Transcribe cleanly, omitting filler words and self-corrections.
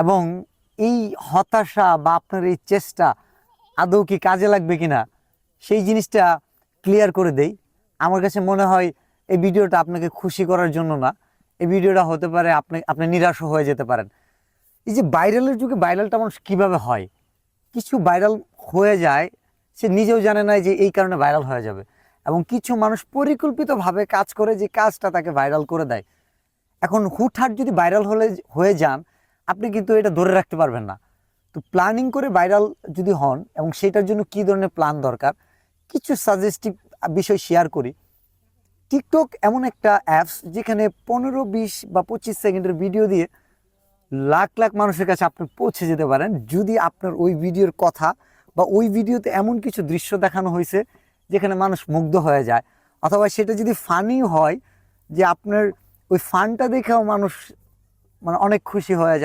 এবং এই হতাশা বা আপনার এই চেষ্টা আদৌ কি কাজে লাগবে কিনা সেই জিনিসটা ক্লিয়ার করে দেই। আমার কাছে মনে হয় এই ভিডিওটা আপনাকে খুশি করার জন্য না, এই ভিডিওটা হতে পারে আপনি নিরাশ হয়ে যেতে পারেন। এই যে ভাইরালের যুগে ভাইরালটা মানুষ কীভাবে হয়, কিছু ভাইরাল হয়ে যায় সে নিজেও জানে না যে এই কারণে ভাইরাল হয়ে যাবে, এবং কিছু মানুষ পরিকল্পিতভাবে কাজ করে যে কাজটা তাকে ভাইরাল করে দেয়। এখন হুটহাট যদি ভাইরাল হয়ে যান আপনি কিন্তু এটা ধরে রাখতে পারবেন না। তো প্ল্যানিং করে ভাইরাল যদি হন এবং সেটার জন্য কী ধরনের প্ল্যান দরকার কিছু সাজেস্টিভ বিষয় শেয়ার করি। টিকটক এমন একটা অ্যাপস যেখানে 15, 20 বা 25 সেকেন্ডের ভিডিও দিয়ে লাখ লাখ মানুষের কাছে আপনি পৌঁছে যেতে পারেন, যদি আপনার ওই ভিডিওর কথা বা ওই ভিডিওতে এমন কিছু দৃশ্য দেখানো হয়েছে যেখানে মানুষ মুগ্ধ হয়ে যায়, অথবা সেটা যদি ফানি হয় যে আপনার ওই ফানটা দেখেও মানুষ মানে অনেক খুশি হয়ে যায়।